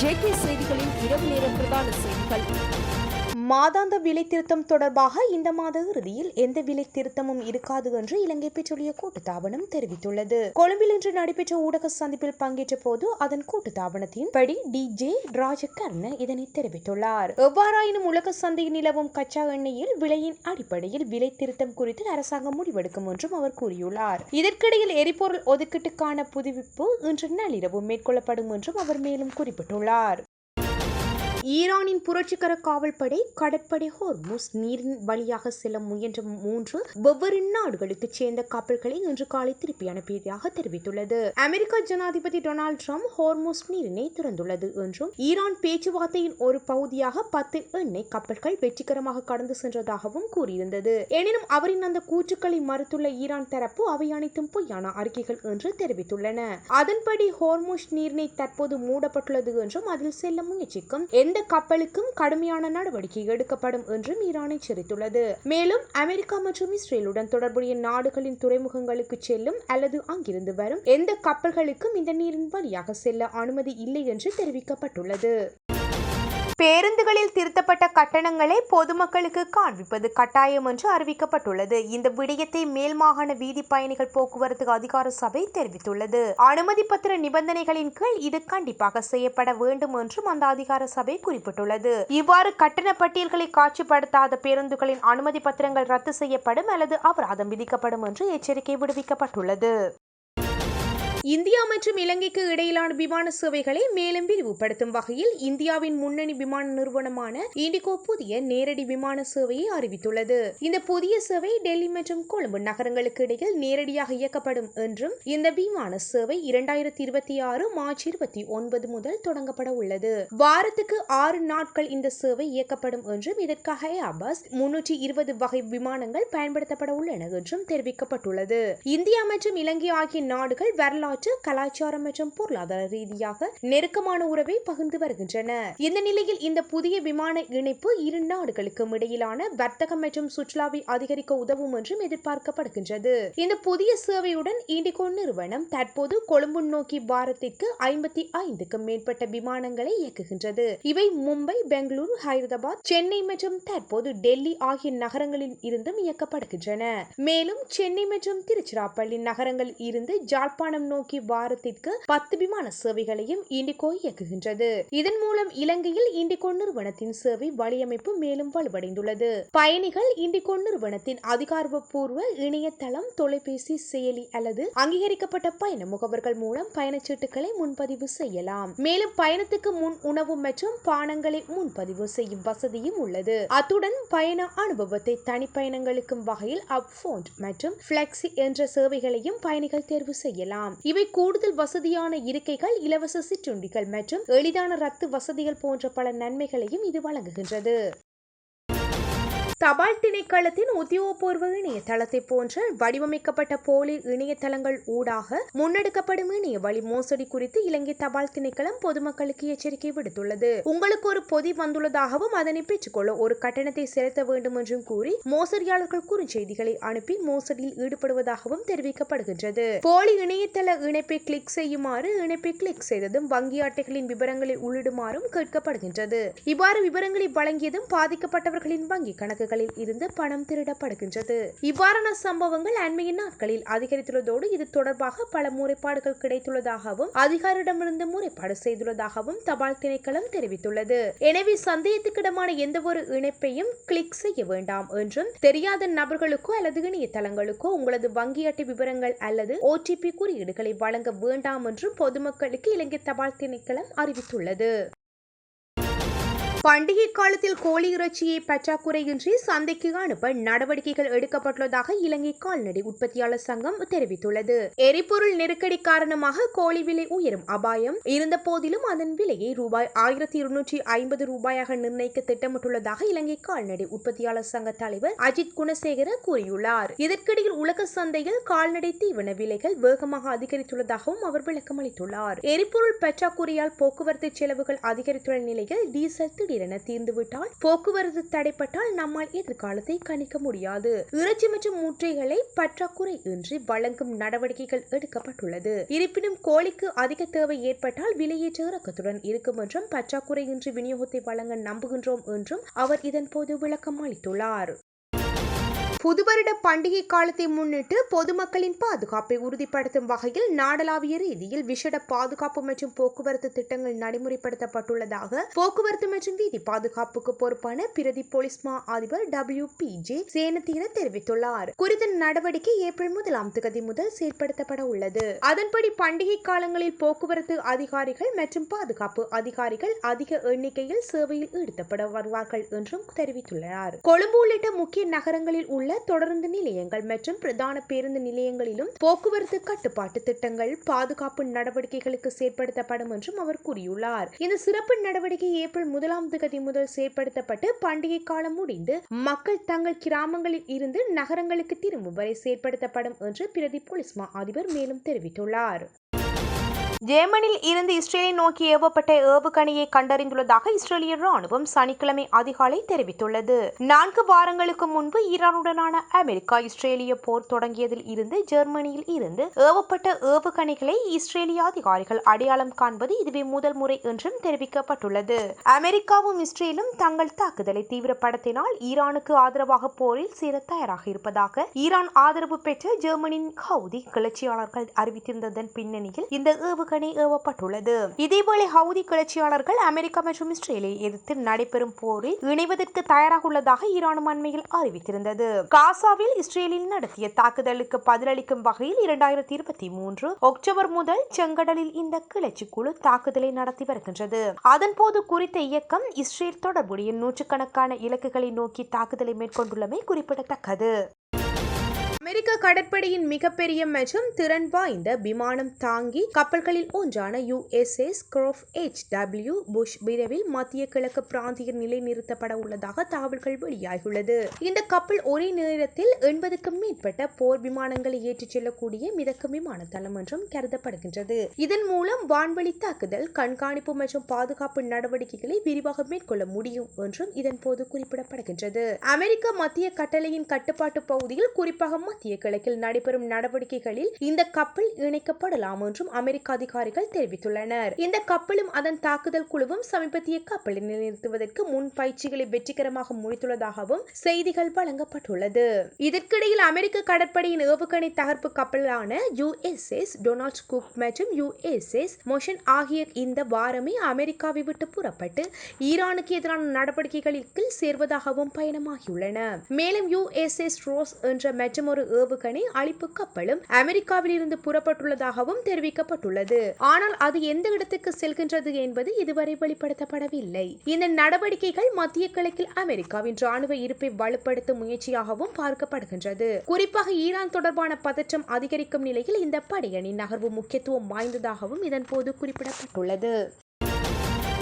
JK செய்திகளின் இரவு நேர பிரதான செய்திகள். மாதாந்த விலை திருத்தம் தொடர்பாக இந்த மாத இறுதியில் எந்த விலை திருத்தமும் இருக்காது என்று இலங்கை பெட்ரோலிய கூட்டுத்தாபனம் தெரிவித்துள்ளது. கொழும்பில் இன்று நடைபெற்ற ஊடக சந்திப்பில் பங்கேற்ற போது அதன் கூட்டுத்தாபனத்தின் படி DJ ராஜகர்ண இதனை தெரிவித்துள்ளார். எவ்வாறாயினும் உலக சந்தையில் நிலவும் கச்சா எண்ணெயில் விலையின் அடிப்படையில் விலை திருத்தம் குறித்து அரசாங்கம் முடிவெடுக்கும் என்றும் அவர் கூறியுள்ளார். இதற்கிடையில் எரிபொருள் ஒதுக்கீட்டுக்கான புதுப்பிப்பு இன்று நள்ளிரவு மேற்கொள்ளப்படும் என்றும் அவர் மேலும் குறிப்பிட்டுள்ளார். ஈரானின் புரட்சிகர காவல்படை கடற்படை ஹோர்முஸ் நீரின் வழியாக செல்ல முயன்ற 3 வெவ்வேறு நாடுகளுக்கு சேர்ந்த கப்பல்களை இன்று காலை திருப்பி அனுப்பியதாக தெரிவித்துள்ளது. அமெரிக்க ஜனாதிபதி டொனால்டு டிரம்ப் ஹோர்முஸ் நீரினை திறந்துள்ளது என்றும் ஈரான் பேச்சுவார்த்தையின் ஒரு பகுதியாக 10 எண்ணெய் கப்பல்கள் வெற்றிகரமாக கடந்து சென்றதாகவும் கூறியிருந்தது. எனினும் அவரின் அந்த கூற்றுக்களை மறுத்துள்ள ஈரான் தரப்பு அவை அனைத்தும் பொய்யான அறிக்கைகள் என்று தெரிவித்துள்ளன. அதன்படி ஹோர்முஸ் நீரினை தற்போது மூடப்பட்டுள்ளது என்றும் அதில் செல்ல முயற்சிக்கும் எந்த கப்பலுக்கும் கடுமையான நடவடிக்கை எடுக்கப்படும் என்றும் ஈரான் எச்சரித்துள்ளது. மேலும் அமெரிக்கா மற்றும் இஸ்ரேலுடன் தொடர்புடைய நாடுகளின் துறைமுகங்களுக்கு செல்லும் அல்லது அங்கிருந்து வரும் எந்த கப்பல்களுக்கும் இந்த நீரின் வழியாக செல்ல அனுமதி இல்லை என்று தெரிவிக்கப்பட்டுள்ளது. பேருந்துகளில் திருத்தப்பட்ட கட்டணங்களை பொதுமக்களுக்கு காண்பிப்பது கட்டாயம் என்று அறிவிக்கப்பட்டுள்ளது. இந்த விடயத்தை மேல் மாகாண வீதி பயணிகள் போக்குவரத்து அதிகார சபை தெரிவித்துள்ளது. அனுமதி பத்திர நிபந்தனைகளின் கீழ் இது கண்டிப்பாக செய்யப்பட வேண்டும் என்றும் அந்த அதிகார சபை குறிப்பிட்டுள்ளது. இவ்வாறு கட்டண பட்டியல்களை காட்சிப்படுத்தாத பேருந்துகளின் அனுமதி பத்திரங்கள் ரத்து செய்யப்படும் அல்லது அபராதம் விதிக்கப்படும் என்று எச்சரிக்கை விடுவிக்கப்பட்டுள்ளது. இந்தியா மற்றும் இலங்கைக்கு இடையிலான விமான சேவைகளை மேலும் விரிவுபடுத்தும் வகையில் இந்தியாவின் முன்னணி விமான நிறுவனமான இண்டிகோ புதிய நேரடி விமான சேவையை அறிவித்துள்ளது. இந்த புதிய சேவை டெல்லி மற்றும் கொழும்பு நகரங்களுக்கு இடையில் நேரடியாக இயக்கப்படும் என்றும் இந்த விமான சேவை 2026 மார்ச் 29 முதல் தொடங்கப்பட உள்ளது. வாரத்துக்கு 6 நாட்கள் இந்த சேவை இயக்கப்படும் என்றும் இதற்காக ஏர்பஸ் 320 வகை விமானங்கள் பயன்படுத்தப்பட உள்ளன என்றும் தெரிவிக்கப்பட்டுள்ளது. இந்தியா மற்றும் இலங்கை ஆகிய நாடுகள் வரலாற்று கலாச்சாரம் மற்றும் பொருளாதார ரீதியாக நெருக்கமான உறவை பகிர்ந்து வருகின்றன. இந்த நிலையில் இந்த புதிய விமான இணைப்பு இரு நாடுகளுக்கும் இடையிலான வர்த்தகம் மற்றும் சுற்றுலாவை அதிகரிக்க உதவும் என்றும் எதிர்பார்க்கப்படுகின்றது. இந்த புதிய சேவையுடன் இண்டிகோ நிறுவனம் தற்போது கொழும்பு நோக்கி வாரத்திற்கு 55க்கும் மேற்பட்ட விமானங்களை இயக்குகின்றது. இவை மும்பை, பெங்களூரு, ஹைதராபாத், சென்னை மற்றும் தற்போது டெல்லி ஆகிய நகரங்களில் இருந்தும் இயக்கப்படுகின்றன. மேலும் சென்னை மற்றும் திருச்சிராப்பள்ளி நகரங்களில் இருந்து ஜாழ்ப்பாணம் நோக்கி வாரத்திற்கு 10 விமான சேவைகளையும் இண்டிகோ இயக்குகின்றது. இதன் மூலம் இலங்கையில் இண்டிகோ நிறுவனத்தின் சேவை வலையமைப்பு மேலும் வலுவடைந்துள்ளது. பயணிகள் இண்டிகோ நிறுவனத்தின் அதிகாரப்பூர்வ இணையதளம், தொலைபேசி செயலி அல்லது அங்கீகரிக்கப்பட்ட பயண முகவர்கள் மூலம் பயணச்சீட்டுகளை முன்பதிவு செய்யலாம். மேலும் பயணத்துக்கு முன் உணவு மற்றும் பானங்களை முன்பதிவு செய்யும் வசதியும் உள்ளது. அத்துடன் பயண அனுபவத்தை தனிப்பயணங்களுக்கும் வகையில் அப்ஃபோண்ட் மற்றும் ஃபிளெக்ஸி என்ற சேவைகளையும் பயணிகள் தேர்வு செய்யலாம். இவை கூடுதல் வசதியான இருக்கைகள், இலவச சிற்றுண்டிகள் மற்றும் எளிதான ரத்து வசதிகள் போன்ற பல நன்மைகளையும் இது வழங்குகின்றது. தபால் திணைக்களத்தின் உத்தியோகபூர்வ இணையதளத்தை போன்ற வடிவமைக்கப்பட்ட போலி இணையதளங்கள் ஊடாக முன்னெடுக்கப்படும் இணைய வழி மோசடி குறித்து இலங்கை தபால் திணைக்களம் பொதுமக்களுக்கு எச்சரிக்கை விடுத்துள்ளது. உங்களுக்கு ஒரு பொதி வந்துள்ளதாகவும் அதனை பெற்றுக்கொள்ள ஒரு கட்டணத்தை செலுத்த வேண்டும் என்றும் கூறி மோசடியாளர்கள் குறுஞ்செய்திகளை அனுப்பி மோசடியில் ஈடுபடுவதாகவும் தெரிவிக்கப்படுகின்றது. போலி இணையதள இணைப்பை கிளிக் செய்யுமாறு, இணைப்பை கிளிக் செய்ததும் வங்கி அட்டைகளின் விவரங்களை உள்ளிடுமாறும் கேட்கப்படுகின்றது. இவ்வாறு விவரங்களை வழங்கியதும் பாதிக்கப்பட்டவர்களின் வங்கி கணக்கு இருந்து பணம் திருடப்படுகின்றது. இவ்வாறான சம்பவங்கள் அண்மைய நாட்களில் அதிகரித்துள்ளதோடு இது தொடர்பாக பல முறைப்பாடுகள் கிடைத்துள்ளதாகவும் அதிகாரிடமிருந்து முறைப்பாடு செய்துள்ளதாகவும் தபால் திணைக்களம் தெரிவித்துள்ளது. எனவே சந்தேகத்துக்கிடமான எந்த ஒரு இணைப்பையும் கிளிக் செய்ய வேண்டாம் என்றும் தெரியாத நபர்களுக்கோ அல்லது இணையதளங்களுக்கோ உங்களது வங்கி அட்டை விவரங்கள் அல்லது OTP குறியீடுகளை வழங்க வேண்டாம் என்றும் பொதுமக்களுக்கு இலங்கை தபால் திணைக்களம் அறிவித்துள்ளது. பண்டிகை காலத்தில் கோழி இறைச்சியை பற்றாக்குறையின்றி சந்தைக்கு அனுப்ப நடவடிக்கைகள் எடுக்கப்பட்டுள்ளதாக இலங்கை கால்நடை உற்பத்தியாளர் சங்கம் தெரிவித்துள்ளது. எரிபொருள் நெருக்கடி காரணமாக கோழி விலை உயரும் அபாயம் இருந்த போதிலும் அதன் விலையை ரூபாய் 1250 நிர்ணயிக்க திட்டமிட்டுள்ளதாக இலங்கை கால்நடை உற்பத்தியாளர் சங்க தலைவர் அஜித் குணசேகர கூறியுள்ளார். இதற்கிடையில் உலக சந்தையில் கால்நடை தீவன விலைகள் வேகமாக அதிகரித்துள்ளதாகவும் அவர் விளக்கம் அளித்துள்ளார். எரிபொருள் பற்றாக்குறையால் போக்குவரத்து செலவுகள் அதிகரித்துள்ள நிலையில் டீசல் திடீரென தீர்ந்துவிட்டால் போக்குவரத்து தடைப்பட்டால் நம்மால் எதிர்காலத்தை கணிக்க முடியாது. இறைச்சி மற்றும் முட்டைகளை பற்றாக்குறை இன்றி வழங்கும் நடவடிக்கைகள் எடுக்கப்பட்டுள்ளது. இருப்பினும் கோழிக்கு அதிக தேவை ஏற்பட்டால் விலையேற்ற இறக்கத்துடன் இருக்கும் என்றும் பற்றாக்குறையின்றி விநியோகத்தை வழங்க நம்புகின்றோம் என்றும் அவர் இதன்போது விளக்கம் அளித்துள்ளார். புதுவருட பண்டிகை காலத்தை முன்னிட்டு பொதுமக்களின் பாதுகாப்பை உறுதிப்படுத்தும் வகையில் நாடளாவிய ரீதியில் விசேட பாதுகாப்பு மற்றும் போக்குவரத்து திட்டங்கள் நடைமுறைப்படுத்தப்பட்டுள்ளதாக போக்குவரத்து மற்றும் வீதி பாதுகாப்புக்கு பொறுப்பான பிரதி போலீஸ் மா அதிபர் WPJ சேனதீர தெரிவித்துள்ளார். குறித்த நடவடிக்கை ஏப்ரல் 1 முதல் செயல்படுத்தப்பட உள்ளது. அதன்படி பண்டிகை காலங்களில் போக்குவரத்து அதிகாரிகள் மற்றும் பாதுகாப்பு அதிகாரிகள் அதிக எண்ணிக்கையில் சேவையில் ஈடுபட வருவார்கள் என்றும் தெரிவித்துள்ளனர். கொழும்பு உள்ளிட்ட முக்கிய நகரங்களில் உள்ள தொடருந்து நிலையங்கள் மற்றும் பிரதான பேருந்து நிலையங்களிலும் போக்குவரத்து கட்டுப்பாட்டு திட்டங்கள் பாதுகாப்பு நடவடிக்கைகளுக்கு செயற்படுத்தப்படும் என்றும் அவர் கூறியுள்ளார். இந்த சிறப்பு நடவடிக்கை ஏப்ரல் 1 முதல் செயற்படுத்தப்பட்டு பண்டிகை காலம் முடிந்து மக்கள் தங்கள் கிராமங்களில் இருந்து நகரங்களுக்கு திரும்பும் வரை செயற்படுத்தப்படும் என்று பிரதி போலீஸ் மா அதிபர் மேலும் தெரிவித்துள்ளார். ஜேமனில் இருந்து இஸ்ரேலை நோக்கி ஏவப்பட்ட ஏவுகணையை கண்டறிந்துள்ளதாக இஸ்ரேலிய ராணுவம் சனிக்கிழமை அதிகாலை தெரிவித்துள்ளது. 4 வாரங்களுக்கு முன்பு ஈரானுடனான அமெரிக்கா இஸ்ரேலிய போர் தொடங்கியதில் இருந்து ஜெர்மனியில் இருந்து ஏவப்பட்ட ஏவுகணைகளை இஸ்ரேலிய அதிகாரிகள் அடையாளம் காண்பது இதுவே முதல் முறை என்றும் தெரிவிக்கப்பட்டுள்ளது. அமெரிக்காவும் இஸ்ரேலும் தங்கள் தாக்குதலை தீவிரப்படுத்தினால் ஈரானுக்கு ஆதரவாக போரில் சேர தயாராக இருப்பதாக ஈரான் ஆதரவு பெற்ற ஜெர்மனியின் ஹவுதி கிளர்ச்சியாளர்கள் அறிவித்திருந்ததன் பின்னணியில் இந்த ஏவப்பட்டுள்ளது. இதேவேளை ஹவுதி கிளர்ச்சியாளர்கள் அமெரிக்கா மற்றும் இஸ்ரேலை எதிர்த்து நடைபெறும் போரில் இணைவதற்கு தயாராக உள்ளதாக ஈரானும் அண்மையில் அறிவித்திருந்தது. காசாவில் இஸ்ரேலில் நடத்திய தாக்குதலுக்கு பதிலளிக்கும் வகையில் 2023 அக்டோபர் முதல் செங்கடலில் இந்த கிளர்ச்சி குழு தாக்குதலை நடத்தி வருகின்றது. அதன்போது குறித்த இயக்கம் இஸ்ரேல் தொடர்புடைய நூற்றுக்கணக்கான இலக்குகளை நோக்கி தாக்குதலை மேற்கொண்டுள்ளமை குறிப்பிடத்தக்கது. அமெரிக்க கடற்படையின் மிகப்பெரிய மற்றும் திறன் வாய்ந்த விமானம் தாங்கி கப்பல்களில் ஒன்றான USS Croft H.W. புஷ் விரைவில் மத்திய கிழக்கு பிராந்திய நிலைநிறுத்தப்பட உள்ளதாக தகவல்கள் வெளியாகியுள்ளது. இந்த கப்பல் ஒரே நேரத்தில் 80க்கும் மேற்பட்ட போர் விமானங்களை ஏற்றிச் செல்லக்கூடிய மிதக்கும் விமான தளம் என்றும் கருதப்படுகின்றது. இதன் மூலம் வான்வழி தாக்குதல் கண்காணிப்பு மற்றும் பாதுகாப்பு நடவடிக்கைகளை விரிவாக மேற்கொள்ள முடியும் என்றும் இதன் போது குறிப்பிடப்படுகின்றது. அமெரிக்க மத்திய கட்டளையின் கட்டுப்பாட்டு பகுதியில் குறிப்பாக மத்திய கிழக்கில் நடைபெறும் நடவடிக்கைகளில் இந்த கப்பல் இணைக்கப்படலாம் என்றும் அமெரிக்க அதிகாரிகள் தெரிவித்துள்ளனர். இந்த கப்பலும் அதன் தாக்குதல் குழுவும் சமீபத்திய கப்பலை நிலைநிறுத்துவதற்கு முன் பயிற்சிகளை வெற்றிகரமாக முடித்துள்ளதாகவும் செய்திகள் வழங்கப்பட்டுள்ளது. இதற்கிடையில் அமெரிக்க கடற்படையின் ஏவுகணை தகர்ப்பு கப்பலான USS டொனால்ட் குக் மற்றும் USS மோஷன் ஆகிய இந்த வாரமே அமெரிக்காவை விட்டு புறப்பட்டு ஈரானுக்கு எதிரான நடவடிக்கைகளில் சேர்வதாகவும் பயணமாகியுள்ளன. மேலும் USS ரோஸ் என்ற மற்றொரு ஏவுகணை அழிப்பு கப்பலும் அமெரிக்காவில் இருந்து புறப்பட்டுள்ளதாகவும் தெரிவிக்கப்பட்டுள்ளது. ஆனால் அது எந்த இடத்துக்கு செல்கின்றது என்பது இதுவரை வெளிப்படுத்தப்படவில்லை. இந்த நடவடிக்கைகள் மத்திய கிழக்கில் அமெரிக்காவின் ராணுவ இருப்பை வலுப்படுத்தும் முயற்சியாகவும் பார்க்கப்படுகின்றது. குறிப்பாக ஈரான் தொடர்பான பதற்றம் அதிகரிக்கும் நிலையில் இந்த படையணி நகர்வு முக்கியத்துவம் வாய்ந்ததாகவும் இதன் போது குறிப்பிடப்பட்டுள்ளது.